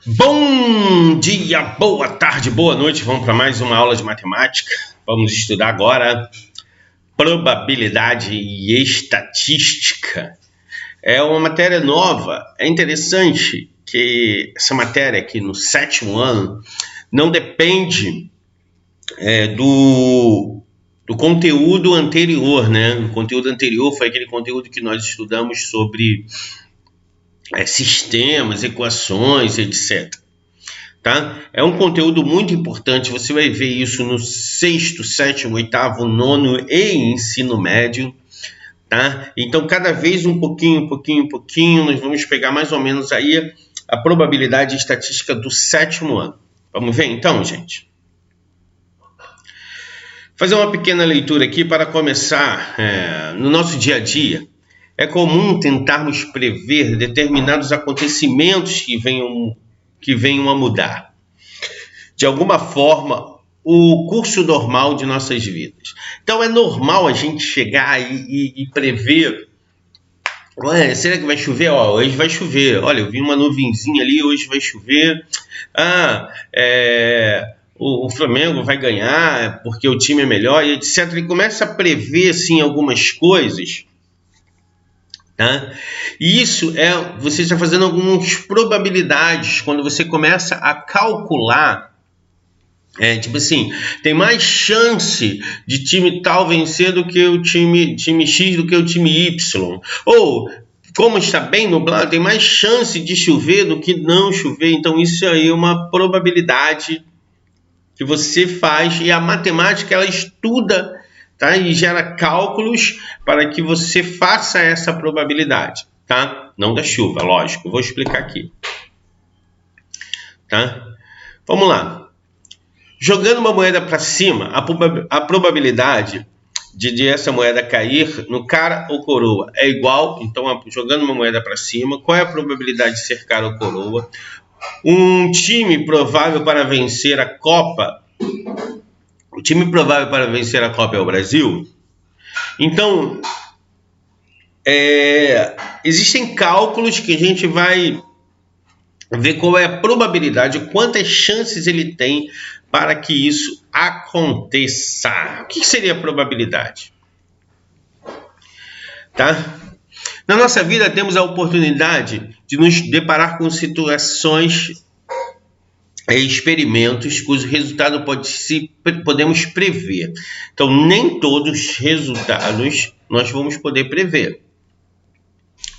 Bom dia, boa tarde, boa noite. Vamos para mais uma aula de matemática. Vamos estudar agora probabilidade e estatística. É uma matéria nova. É interessante que essa matéria aqui no 7º ano não depende do conteúdo anterior, né? O conteúdo anterior foi aquele conteúdo que nós estudamos sobre sistemas, equações, etc. Tá? É um conteúdo muito importante, você vai ver isso no 6º, 7º, 8º, 9º e ensino médio. Tá? Então, cada vez um pouquinho, nós vamos pegar mais ou menos aí a probabilidade estatística do 7º ano. Vamos ver então, gente? Fazer uma pequena leitura aqui para começar. No nosso dia a dia, é comum tentarmos prever determinados acontecimentos que venham a mudar, de alguma forma, o curso normal de nossas vidas. Então, é normal a gente chegar e prever. Ué, será que vai chover? Hoje vai chover. Olha, eu vi uma nuvenzinha ali, hoje vai chover. O Flamengo vai ganhar porque o time é melhor, e etc. E começa a prever assim, algumas coisas. Tá? E isso você está fazendo algumas probabilidades quando você começa a calcular. Tipo assim, tem mais chance de time tal vencer do que o time X do que o time Y. Ou, como está bem nublado, tem mais chance de chover do que não chover. Então, isso aí é uma probabilidade que você faz. E a matemática, ela estuda, tá? E gera cálculos para que você faça essa probabilidade. Tá? Não da chuva, lógico. Eu vou explicar aqui. Tá? Vamos lá. Jogando uma moeda para cima, a probabilidade de essa moeda cair no cara ou coroa é igual. Então, jogando uma moeda para cima, qual é a probabilidade de ser cara ou coroa? Um time provável para vencer a Copa. O time provável para vencer a Copa é o Brasil. Então, existem cálculos que a gente vai ver qual é a probabilidade, quantas chances ele tem para que isso aconteça. O que seria a probabilidade? Tá? Na nossa vida temos a oportunidade de nos deparar com situações e experimentos cujo resultado podemos prever. Então, nem todos os resultados nós vamos poder prever.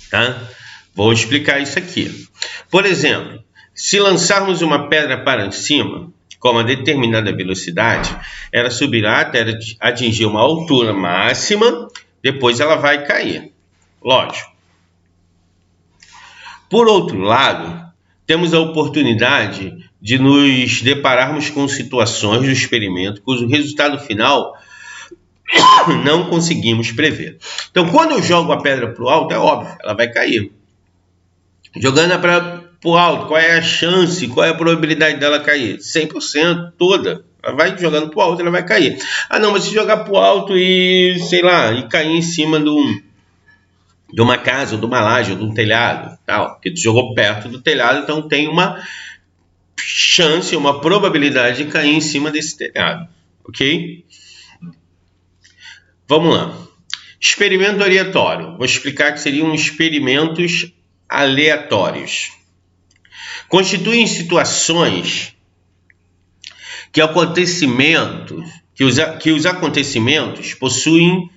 Tá? Vou explicar isso aqui. Por exemplo, se lançarmos uma pedra para cima, com uma determinada velocidade, ela subirá até atingir uma altura máxima, depois ela vai cair. Lógico. Por outro lado, temos a oportunidade de nos depararmos com situações do experimento cujo resultado final não conseguimos prever. Então, quando eu jogo a pedra para o alto, é óbvio, ela vai cair. Jogando para o alto, qual é a chance, qual é a probabilidade dela cair? 100% toda. Ela vai jogando para o alto, ela vai cair. Não, mas se jogar para o alto e, sei lá, e cair em cima de uma casa, ou de uma laje, ou de um telhado, tal, porque tu jogou perto do telhado, então tem uma chance, uma probabilidade de cair em cima desse telhado, ok? Vamos lá. Experimento aleatório. Vou explicar que seriam experimentos aleatórios. Constituem situações que os acontecimentos possuem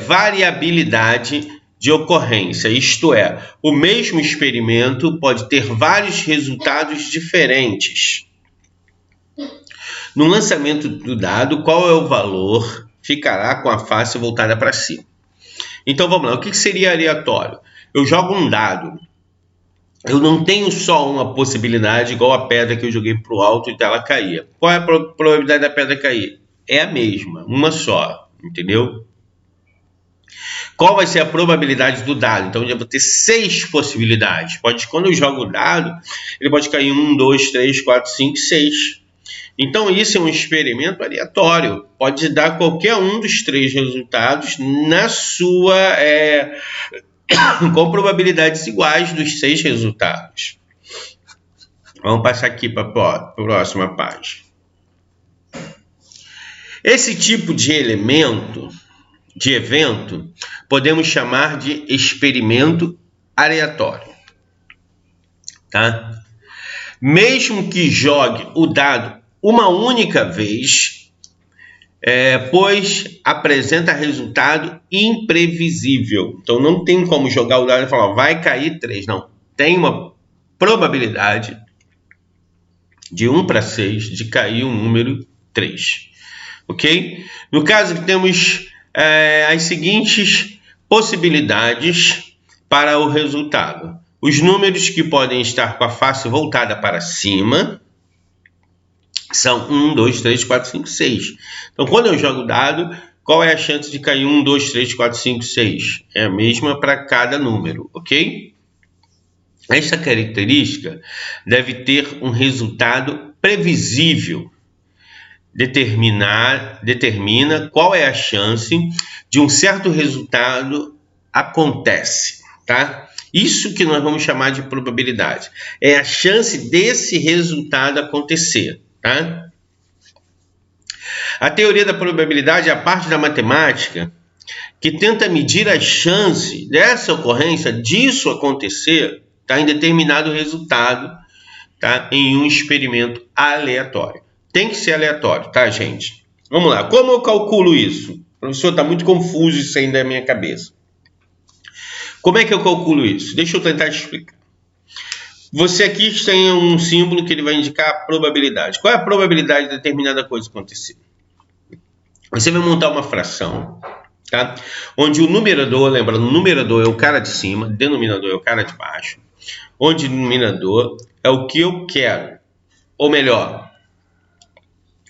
variabilidade de ocorrência, isto é, o mesmo experimento pode ter vários resultados diferentes. No lançamento do dado, qual é o valor? Ficará com a face voltada para cima. Então vamos lá, o que seria aleatório? Eu jogo um dado, eu não tenho só uma possibilidade igual a pedra que eu joguei para o alto e ela caía. Qual é a probabilidade da pedra cair? É a mesma, uma só, entendeu? Qual vai ser a probabilidade do dado? Então, eu vou ter 6 possibilidades. Quando eu jogo o dado, ele pode cair 1, 2, 3, 4, 5, 6. Então, isso é um experimento aleatório. Pode dar qualquer um dos 3 resultados na com probabilidades iguais dos 6 resultados. Vamos passar aqui para a próxima página. Esse tipo de evento, podemos chamar de experimento aleatório, tá? Mesmo que jogue o dado uma única vez, pois apresenta resultado imprevisível. Então não tem como jogar o dado e falar, vai cair 3. Não, tem uma probabilidade de 1 para 6 de cair o número 3. Ok? No caso, temos as seguintes possibilidades para o resultado. Os números que podem estar com a face voltada para cima são 1, 2, 3, 4, 5, 6. Então, quando eu jogo o dado, qual é a chance de cair 1, 2, 3, 4, 5, 6? É a mesma para cada número, ok? Esta característica deve ter um resultado previsível. Determina qual é a chance de um certo resultado acontece, tá? Isso que nós vamos chamar de probabilidade. É a chance desse resultado acontecer, tá? A teoria da probabilidade é a parte da matemática que tenta medir a chance dessa ocorrência, disso acontecer, tá, em determinado resultado, tá, em um experimento aleatório. Tem que ser aleatório, tá, gente? Vamos lá. Como eu calculo isso? Professor, está muito confuso isso ainda na minha cabeça. Como é que eu calculo isso? Deixa eu tentar explicar. Você aqui tem um símbolo que ele vai indicar a probabilidade. Qual é a probabilidade de determinada coisa acontecer? Você vai montar uma fração, tá? Onde o numerador, lembra, o numerador é o cara de cima, o denominador é o cara de baixo, onde o denominador é o que eu quero, ou melhor,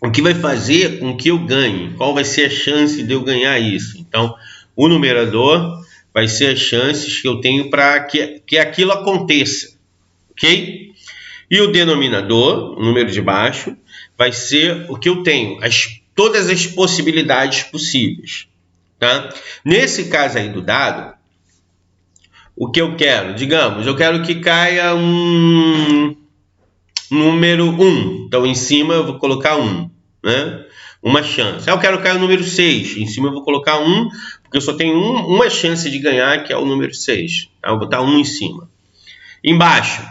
o que vai fazer com que eu ganhe, qual vai ser a chance de eu ganhar isso. Então, o numerador vai ser as chances que eu tenho para que aquilo aconteça, ok? E o denominador, o número de baixo, vai ser o que eu tenho, todas as possibilidades possíveis, tá? Nesse caso aí do dado, o que eu quero, digamos, eu quero que caia um número 1, então em cima eu vou colocar 1, né? Uma chance. Eu quero cair o número 6, em cima eu vou colocar 1, porque eu só tenho uma chance de ganhar, que é o número 6, tá? Eu vou botar 1 em cima. Embaixo,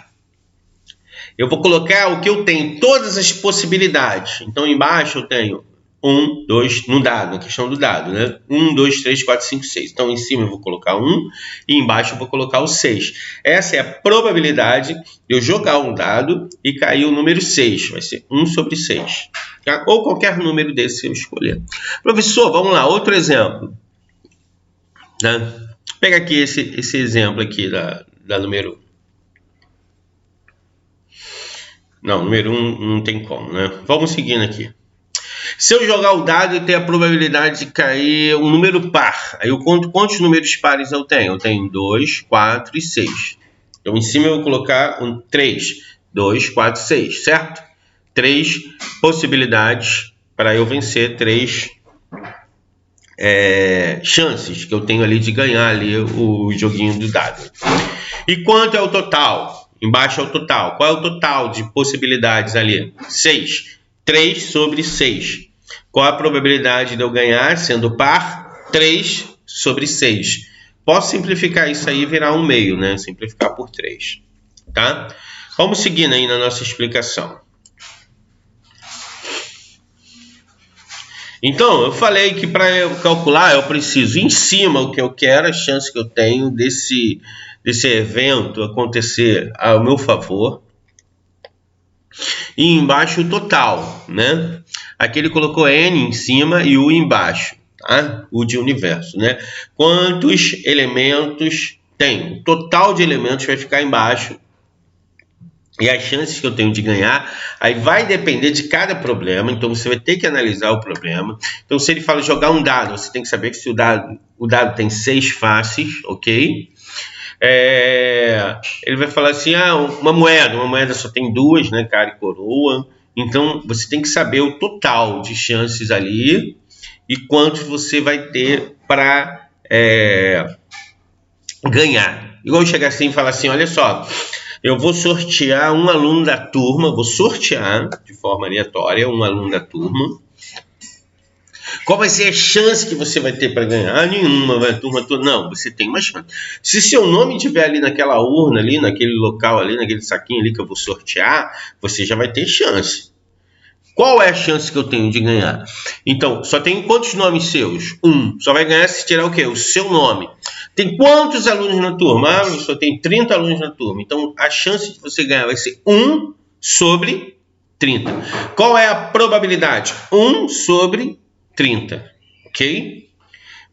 eu vou colocar o que eu tenho, todas as possibilidades. Então embaixo eu tenho 1, 2, no dado, na questão do dado, né? 1, 2, 3, 4, 5, 6. Então, em cima eu vou colocar 1 e embaixo eu vou colocar o 6. Essa é a probabilidade de eu jogar um dado e cair o número 6. Vai ser 1 sobre 6. Tá? Ou qualquer número desse que eu escolher. Professor, vamos lá, outro exemplo. Né? Pega aqui esse exemplo aqui da número 1. Não, número 1 não tem como, né? Vamos seguindo aqui. Se eu jogar o dado e ter a probabilidade de cair um número par, aí eu conto quantos números pares eu tenho. Eu tenho 2, 4 e 6. Então, em cima eu vou colocar 3, 2, 4, 6, certo? 3 possibilidades para eu vencer, 3 chances que eu tenho ali de ganhar ali o joguinho do dado. E quanto é o total? Embaixo é o total. Qual é o total de possibilidades ali? 6. 3 sobre 6. Qual a probabilidade de eu ganhar, sendo par? 3 sobre 6. Posso simplificar isso aí e virar um meio, né? Simplificar por 3. Tá? Vamos seguindo aí na nossa explicação. Então, eu falei que para eu calcular, eu preciso em cima o que eu quero, a chance que eu tenho desse evento acontecer ao meu favor. E embaixo o total, né? Aqui ele colocou N em cima e U embaixo, tá? U de universo, né? Quantos elementos tem? O total de elementos vai ficar embaixo. E as chances que eu tenho de ganhar, aí vai depender de cada problema, então você vai ter que analisar o problema. Então, se ele fala jogar um dado, você tem que saber que se o dado tem 6 faces, ok? Ele vai falar assim, uma moeda só tem 2, né, cara e coroa. Então, você tem que saber o total de chances ali e quantos você vai ter para ganhar. Igual chegar assim e falar assim, olha só, eu vou sortear um aluno da turma, vou sortear de forma aleatória um aluno da turma. Qual vai ser a chance que você vai ter para ganhar? Nenhuma, vai a turma toda. Não, você tem uma chance. Se seu nome estiver ali naquela urna, ali, naquele local ali, naquele saquinho ali que eu vou sortear, você já vai ter chance. Qual é a chance que eu tenho de ganhar? Então, só tem quantos nomes seus? Só vai ganhar se tirar o quê? O seu nome. Tem quantos alunos na turma? Só tem 30 alunos na turma. Então, a chance de você ganhar vai ser 1 sobre 30. Qual é a probabilidade? 1 sobre 30. Ok?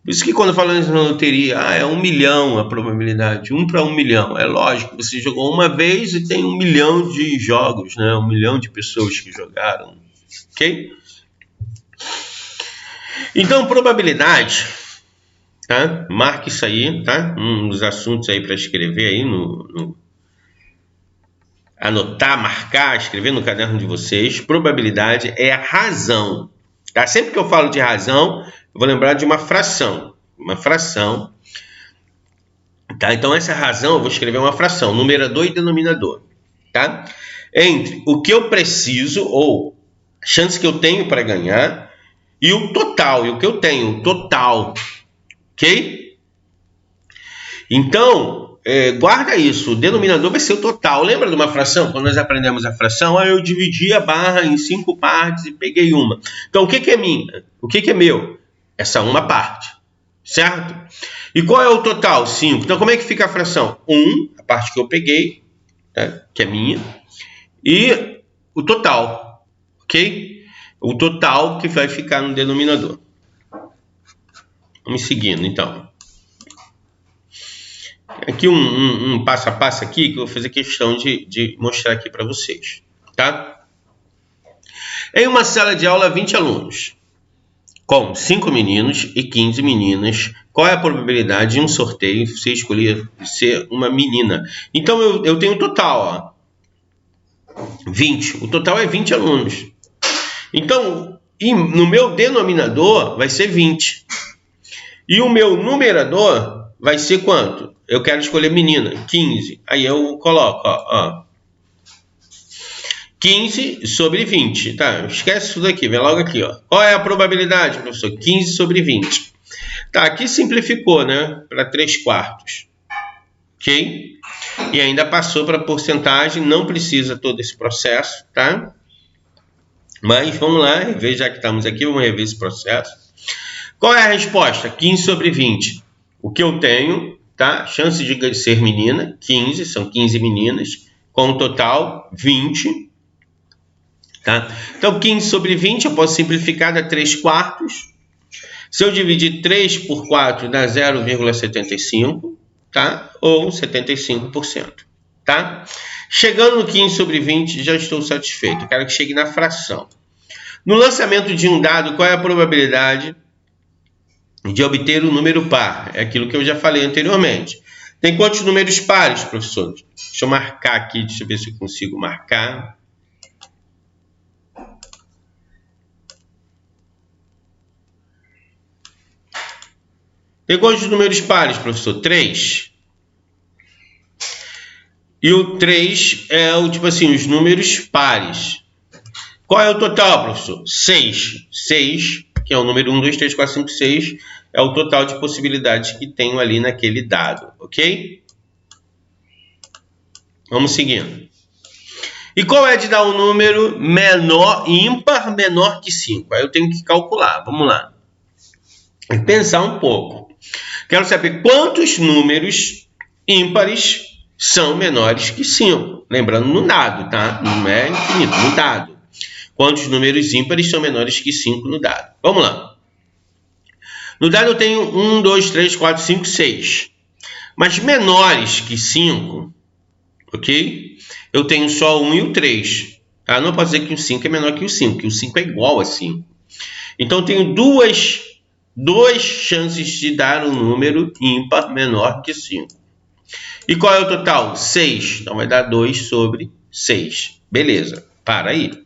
Por isso que quando falamos na loteria, é 1 milhão a probabilidade. 1 para 1 milhão. É lógico, você jogou uma vez e tem 1 milhão de jogos, né? 1 milhão de pessoas que jogaram. Ok? Então, probabilidade, tá? Marque isso aí, tá? Um dos assuntos aí para escrever aí anotar, marcar, escrever no caderno de vocês. Probabilidade é a razão, tá? Sempre que eu falo de razão, eu vou lembrar de uma fração, tá? Então essa razão eu vou escrever uma fração, numerador e denominador, tá? Entre o que eu preciso ou a chance que eu tenho para ganhar e o total, e o que eu tenho, o total, ok? Então, guarda isso, o denominador vai ser o total. Lembra de uma fração? Quando nós aprendemos a fração, eu dividi a barra em 5 partes e peguei uma. Então, o que é minha? O que é meu? Essa uma parte, certo? E qual é o total? 5. Então, como é que fica a fração? 1, a parte que eu peguei, tá? Que é minha, e o total, ok? O total que vai ficar no denominador. Vamos seguindo, então. Aqui um passo a passo aqui que eu vou fazer questão de mostrar aqui para vocês, tá? Em uma sala de aula, 20 alunos, com 5 meninos e 15 meninas, qual é a probabilidade de um sorteio você escolher ser uma menina? Então, eu tenho o total, ó, 20. O total é 20 alunos. Então, no meu denominador vai ser 20. E o meu numerador vai ser quanto? Eu quero escolher menina, 15. Aí eu coloco, ó, 15 sobre 20. Tá, esquece isso daqui, vem logo aqui, ó. Qual é a probabilidade, professor? 15 sobre 20. Tá, aqui simplificou, né? Para 3/4. Ok? E ainda passou para porcentagem, não precisa todo esse processo, tá? Mas vamos lá, rever, já que estamos aqui, vamos rever esse processo. Qual é a resposta? 15 sobre 20. O que eu tenho, tá? Chance de ser menina, 15, são 15 meninas, com um total 20. Tá? Então, 15 sobre 20, eu posso simplificar, dá 3/4. Se eu dividir 3 por 4, dá 0,75, tá? Ou 75%. Tá? Chegando no 15 sobre 20, já estou satisfeito. Eu quero que chegue na fração. No lançamento de um dado, qual é a probabilidade de obter um número par? É aquilo que eu já falei anteriormente. Tem quantos números pares, professor? Deixa eu marcar aqui, deixa eu ver se eu consigo marcar. Tem quantos números pares, professor? 3. E o 3 é o tipo assim, os números pares. Qual é o total, professor? 6. 6, que é o número 1, 2, 3, 4, 5, 6, é o total de possibilidades que tenho ali naquele dado, ok? Vamos seguindo. E qual é de dar um número menor, ímpar menor que 5? Aí eu tenho que calcular, vamos lá. E pensar um pouco. Quero saber quantos números ímpares são menores que 5. Lembrando no dado, tá? Não é infinito, no dado. Quantos números ímpares são menores que 5 no dado? Vamos lá. No dado eu tenho 1, 2, 3, 4, 5, 6. Mas menores que 5, ok? Eu tenho só o 1 e o 3. Tá? Não posso dizer que o 5 é menor que o 5, que o 5 é igual a 5. Então eu tenho duas chances de dar um número ímpar menor que 5. E qual é o total? 6. Então vai dar 2 sobre 6. Beleza, para aí.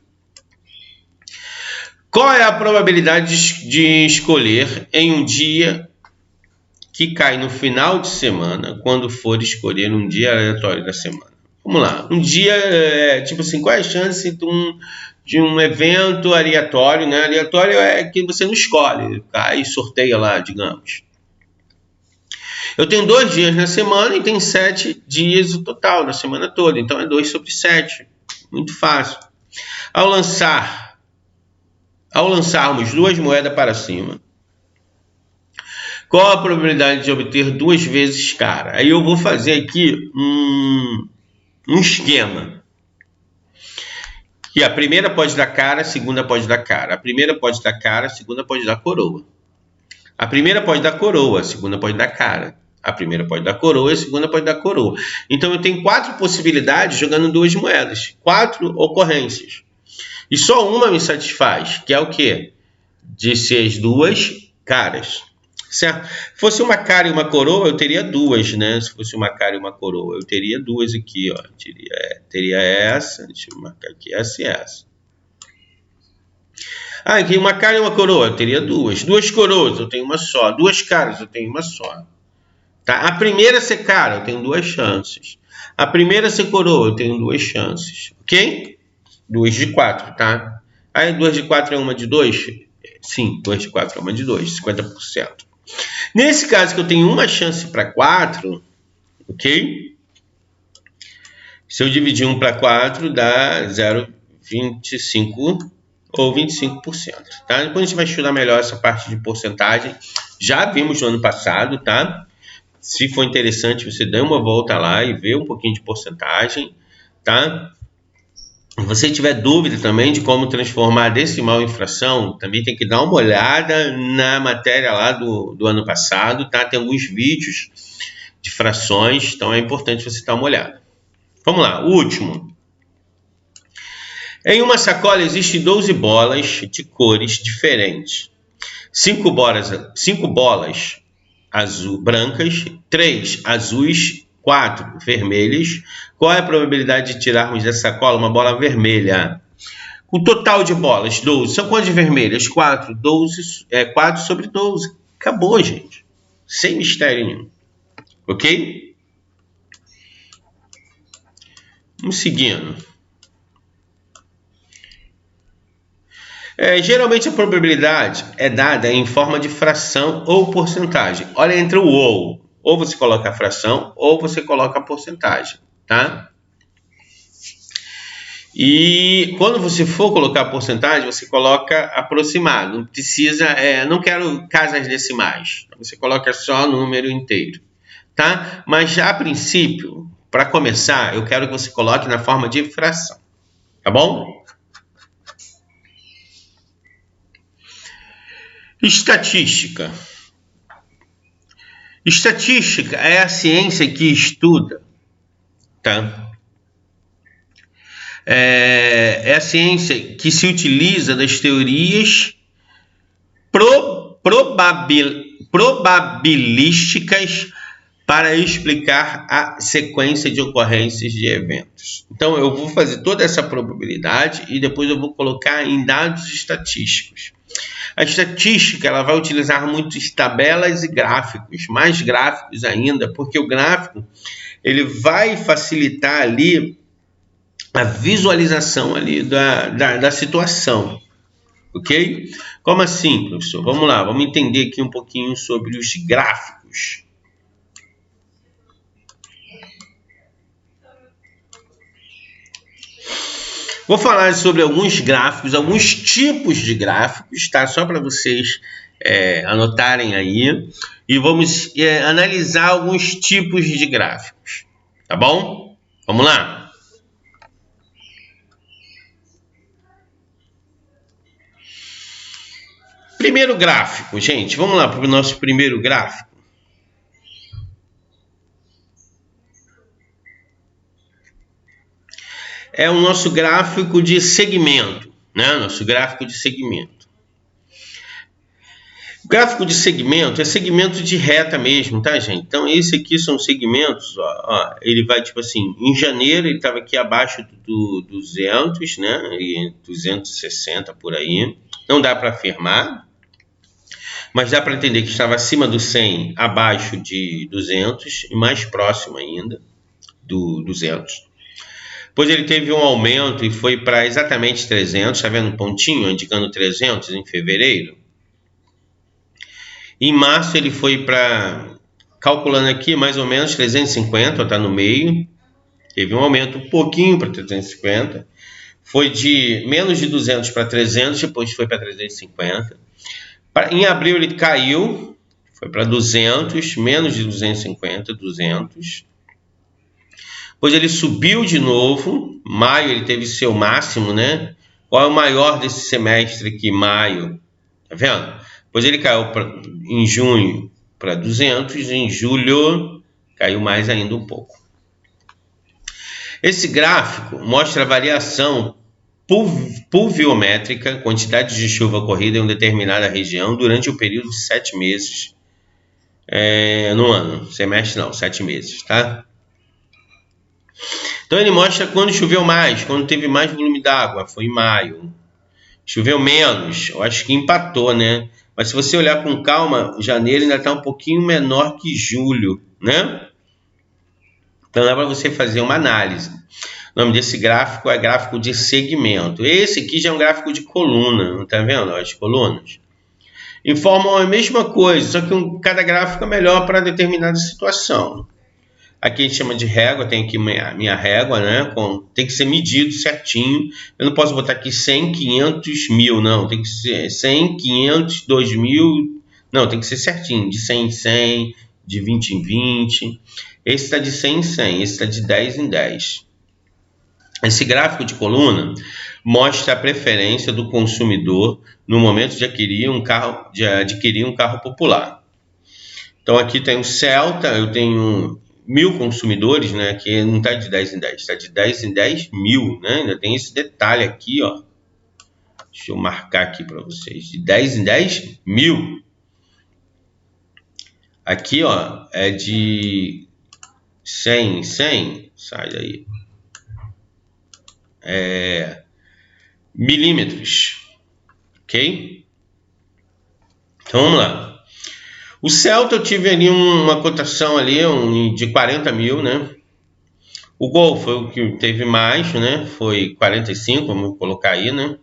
Qual é a probabilidade de escolher em um dia que cai no final de semana, quando for escolher um dia aleatório da semana? Vamos lá. Um dia, tipo assim, qual é a chance de um evento aleatório, né? Aleatório é que você não escolhe, cai e sorteia lá, digamos. Eu tenho 2 dias na semana e tem 7 dias o total na semana toda. Então é 2 sobre 7. Muito fácil. Ao lançarmos 2 moedas para cima, qual a probabilidade de obter 2 vezes cara? Aí eu vou fazer aqui um esquema. E a primeira pode dar cara, a segunda pode dar cara. A primeira pode dar cara, a segunda pode dar coroa. A primeira pode dar coroa, a segunda pode dar cara. A primeira pode dar coroa, a segunda pode dar coroa. Então eu tenho 4 possibilidades jogando 2 moedas. 4 ocorrências. E só uma me satisfaz, que é o quê? De ser as 2 caras. Certo? Se fosse uma cara e uma coroa, eu teria 2, né? Se fosse uma cara e uma coroa, eu teria 2 aqui, ó. Teria essa, deixa eu marcar aqui, essa e essa. Ah, aqui uma cara e uma coroa, eu teria 2. 2 coroas, eu tenho uma só. 2 caras, eu tenho uma só. Tá? A primeira ser cara, eu tenho 2 chances. A primeira ser coroa, eu tenho 2 chances. Ok? 2 de 4, tá? Aí 2 de 4 é uma de 2? Sim, 2 de 4 é uma de 2, 50%. Nesse caso que eu tenho uma chance para 4, ok? Se eu dividir 1 para 4, dá 0,25 ou 25%. Tá? Depois a gente vai estudar melhor essa parte de porcentagem. Já vimos no ano passado, tá? Se for interessante, você dá uma volta lá e vê um pouquinho de porcentagem, tá? Se você tiver dúvida também de como transformar decimal em fração, também tem que dar uma olhada na matéria lá do ano passado, tá? Tem alguns vídeos de frações, então é importante você dar uma olhada. Vamos lá, o último. Em uma sacola existem 12 bolas de cores diferentes. 5 bolas brancas, 3 azuis, 4 vermelhas. Qual é a probabilidade de tirarmos dessa sacola uma bola vermelha? O total de bolas, 12. São quantas vermelhas? 4. 4 sobre 12. Acabou, gente. Sem mistério nenhum. Ok? Vamos seguindo. Geralmente a probabilidade é dada em forma de fração ou porcentagem. Olha, entra o ou. Ou você coloca a fração ou você coloca a porcentagem, tá? E quando você for colocar a porcentagem, você coloca aproximado. Não precisa, não quero casas decimais. Você coloca só número inteiro, tá? Mas a princípio, para começar, eu quero que você coloque na forma de fração, tá bom? Estatística. Estatística é a ciência que estuda, tá? É a ciência que se utiliza das teorias probabilísticas para explicar a sequência de ocorrências de eventos. Então, eu vou fazer toda essa probabilidade e depois eu vou colocar em dados estatísticos. A estatística ela vai utilizar muitas tabelas e gráficos, mais gráficos ainda, porque o gráfico ele vai facilitar ali a visualização ali da situação, ok? Como assim, professor? Vamos lá, vamos entender aqui um pouquinho sobre os gráficos. Vou falar sobre alguns gráficos, alguns tipos de gráficos, tá? Só para vocês anotarem aí. E vamos analisar alguns tipos de gráficos, tá bom? Vamos lá? Primeiro gráfico, gente. Vamos lá para o nosso primeiro gráfico. É o nosso gráfico de segmento, né? Nosso gráfico de segmento. O gráfico de segmento é segmento de reta mesmo, tá, gente? Então, esse aqui são segmentos, ó, ele vai, tipo assim, em janeiro ele estava aqui abaixo do 200, né? E 260 por aí. Não dá para afirmar, mas dá para entender que estava acima do 100, abaixo de 200 e mais próximo ainda do 200. Depois ele teve um aumento e foi para exatamente 300, está vendo um pontinho indicando 300 em fevereiro? Em março ele foi para, calculando aqui, mais ou menos 350, está no meio. Teve um aumento um pouquinho para 350. Foi de menos de 200 para 300, depois foi para 350. Em abril ele caiu, foi para 200, menos de 250, 200. Depois ele subiu de novo, maio ele teve seu máximo, né? Qual é o maior desse semestre aqui? Maio, tá vendo? Depois ele caiu em junho para 200, em julho caiu mais ainda um pouco. Esse gráfico mostra a variação pluviométrica, quantidade de chuva ocorrida em uma determinada região durante o período de 7 meses no ano. Semestre não, 7 meses, tá? Então ele mostra quando choveu mais, quando teve mais volume d'água, foi em maio. Choveu menos, eu acho que empatou, né? Mas se você olhar com calma, janeiro ainda está um pouquinho menor que julho, né? Então dá para você fazer uma análise. O nome desse gráfico é gráfico de segmento. Esse aqui já é um gráfico de coluna, não está vendo as colunas? Informam a mesma coisa, só que cada gráfico é melhor para determinada situação. Aqui a gente chama de régua, tem aqui minha régua, né? Tem que ser medido certinho. Eu não posso botar aqui 100, 500, 1000, não. Tem que ser 100, 500, 2000. Não, tem que ser certinho, de 100 em 100, de 20 em 20. Esse está de 100 em 100, esse está de 10 em 10. Esse gráfico de coluna mostra a preferência do consumidor no momento de adquirir um carro popular. Então aqui tem o Celta, eu tenho 1000 consumidores, né? Que não está de 10 em 10, está de 10 em 10 mil, né? Ainda tem esse detalhe aqui, ó. Deixa eu marcar aqui para vocês, de 10 em 10 mil. Aqui, ó, é de 100 em 100, sai daí. Milímetros, ok? Então vamos lá. O Celta eu tive ali uma cotação ali de 40 mil, né? O Gol foi o que teve mais, né? Foi 45, vamos colocar aí, né?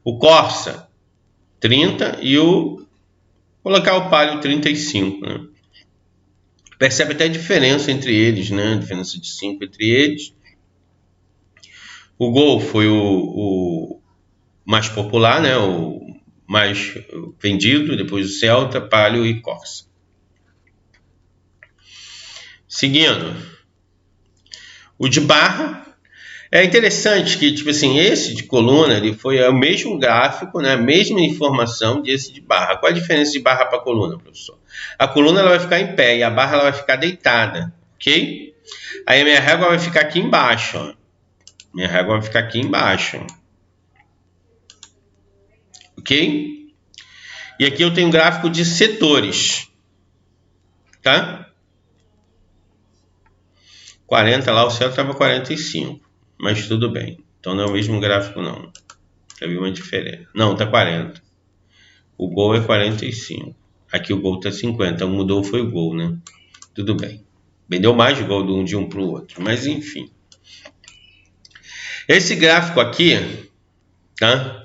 O Corsa 30 e vou colocar o Palio 35, né? Percebe até a diferença entre eles, né? A diferença de 5 entre eles. O Gol foi o mais popular, né? O mais vendido, depois o Celta, Palio e Corsa. Seguindo, o de barra. É interessante que, tipo assim, esse de coluna ele foi o mesmo gráfico, né? A mesma informação desse de barra. Qual a diferença de barra para coluna, professor? A coluna ela vai ficar em pé e a barra ela vai ficar deitada, ok? Aí a minha régua vai ficar aqui embaixo, ó. Minha régua vai ficar aqui embaixo, ok? E aqui eu tenho um gráfico de setores, tá? 40 lá, o céu estava 45, mas tudo bem. Então não é o mesmo gráfico não. Já vi uma diferença. Não, tá 40. O Gol é 45. Aqui o Gol tá 50, então mudou foi o Gol, né? Tudo bem. Vendeu mais o Gol de um para o outro, mas enfim. Esse gráfico aqui, tá?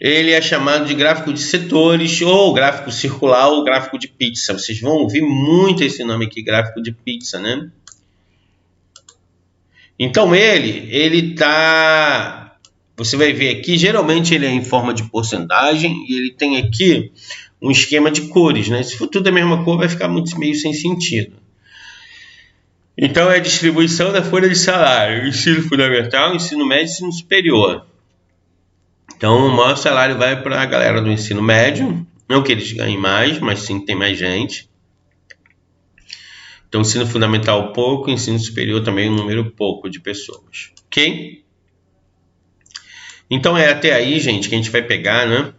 Ele é chamado de gráfico de setores, ou gráfico circular, ou gráfico de pizza. Vocês vão ouvir muito esse nome aqui, gráfico de pizza, né? Então ele tá... Você vai ver aqui, geralmente ele é em forma de porcentagem, e ele tem aqui um esquema de cores, né? Se for tudo a mesma cor, vai ficar meio sem sentido. Então é a distribuição da folha de salário, ensino fundamental, ensino médio e ensino superior. Então o maior salário vai para a galera do ensino médio, não que eles ganhem mais, mas sim tem mais gente. Então ensino fundamental pouco, ensino superior também um número pouco de pessoas, ok? Então é até aí, gente, que a gente vai pegar, né?